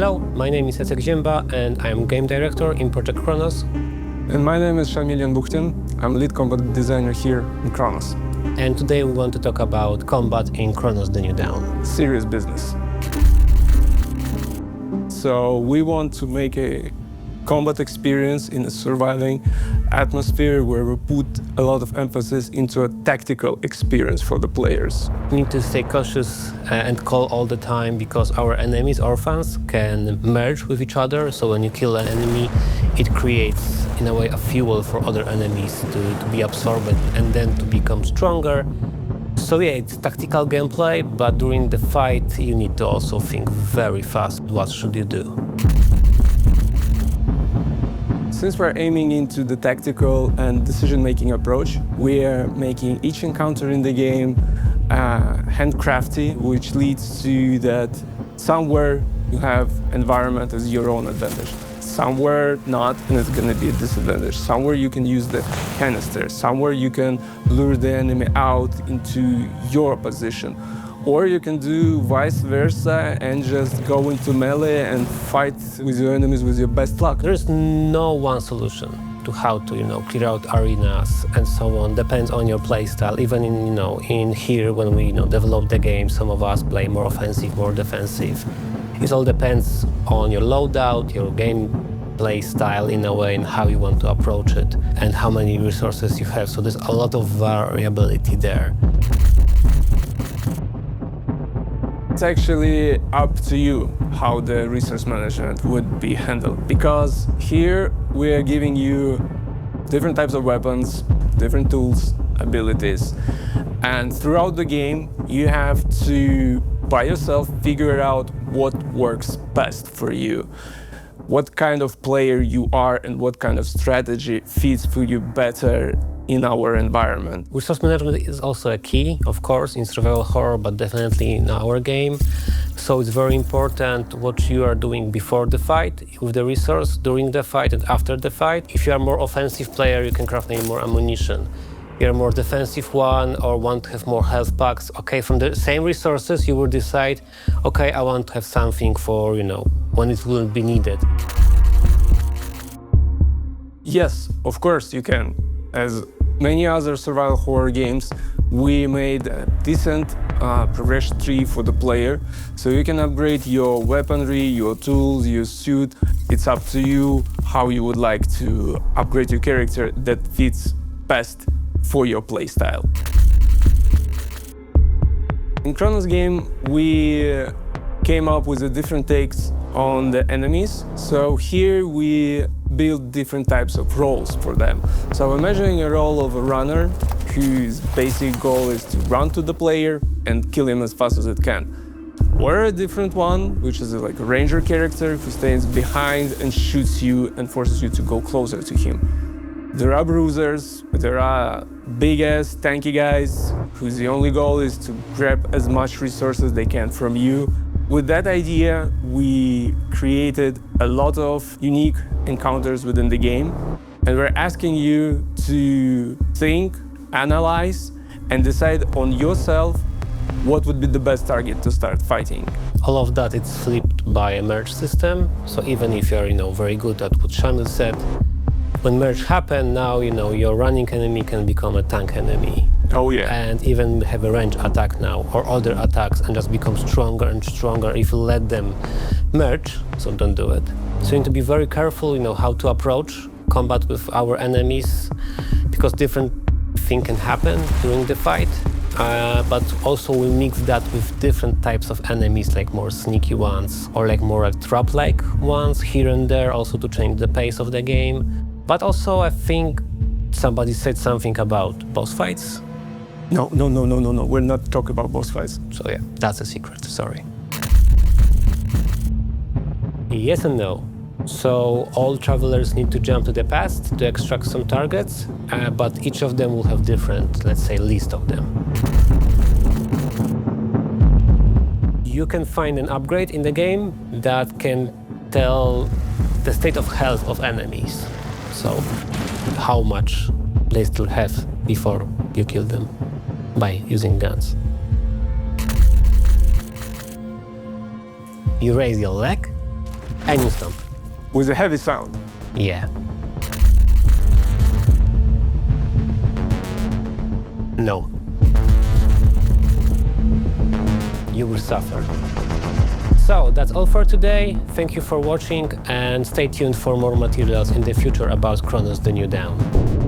Hello, my name is RyoGama and I am game director in Project Cronos. And my name is Shamilian Bukhtin. I'm lead combat designer here in Cronos. And today we want to talk about combat in Cronos The New Dawn. Serious business. So we want to make a combat experience in a surviving atmosphere where we put a lot of emphasis into a tactical experience for the players. We need to stay cautious and call all the time because our enemies, orphans, can merge with each other. So when you kill an enemy, it creates, in a way, a fuel for other enemies to be absorbed and then to become stronger. So yeah, it's tactical gameplay, but during the fight, you need to also think very fast. What should you do? Since we're aiming into the tactical and decision-making approach, we are making each encounter in the game handcrafty, which leads to that somewhere you have environment as your own advantage. Somewhere not, and it's going to be a disadvantage. Somewhere you can use the canister. Somewhere you can lure the enemy out into your position. Or you can do vice versa and just go into melee and fight with your enemies with your best luck. There is no one solution to how to, clear out arenas and so on. Depends on your playstyle. Even in here when we, develop the game, some of us play more offensive, more defensive. It all depends on your loadout, your gameplay style in a way, and how you want to approach it, and how many resources you have. So there's a lot of variability there. It's actually up to you how the resource management would be handled, because here we are giving you different types of weapons, different tools, abilities, and throughout the game you have to, by yourself, figure out what works best for you, what kind of player you are and what kind of strategy fits for you better in our environment. Resource management is also a key, of course, in survival horror, but definitely in our game. So it's very important what you are doing before the fight with the resource, during the fight and after the fight. If you are a more offensive player, you can craft maybe more ammunition. If you're a more defensive one or want to have more health packs, okay, from the same resources you will decide, okay, I want to have something for, when it wouldn't be needed. Yes, of course you can. As many other survival horror games, we made a decent progression tree for the player, so you can upgrade your weaponry, your tools, your suit. It's up to you how you would like to upgrade your character that fits best for your playstyle. In Cronos game, we came up with different takes on the enemies. So here we build different types of roles for them. So imagining a role of a runner whose basic goal is to run to the player and kill him as fast as it can. Or a different one, which is like a ranger character who stands behind and shoots you and forces you to go closer to him. There are bruisers, there are big-ass tanky guys whose the only goal is to grab as much resources they can from you. With that idea, we created a lot of unique encounters within the game, and we're asking you to think, analyze, and decide on yourself what would be the best target to start fighting. All of that is flipped by a merge system. So even if you're very good at what Shamil said, when merge happens, now your running enemy can become a tank enemy. Oh yeah. And even have a range attack now, or other attacks, and just become stronger and stronger if you let them merge, so don't do it. So you need to be very careful, how to approach combat with our enemies, because different things can happen during the fight. But also we mix that with different types of enemies, like more sneaky ones, or like more trap-like ones here and there, also to change the pace of the game. But also I think somebody said something about boss fights. No. We're not talking about boss fights. So yeah, that's a secret, sorry. Yes and no. So all travelers need to jump to the past to extract some targets, but each of them will have different, let's say, list of them. You can find an upgrade in the game that can tell the state of health of enemies. So how much they still have before you kill them by using guns. You raise your leg, Any stomp. with a heavy sound. Yeah. No. You will suffer. So that's all for today. Thank you for watching and stay tuned for more materials in the future about Cronos the New Dawn.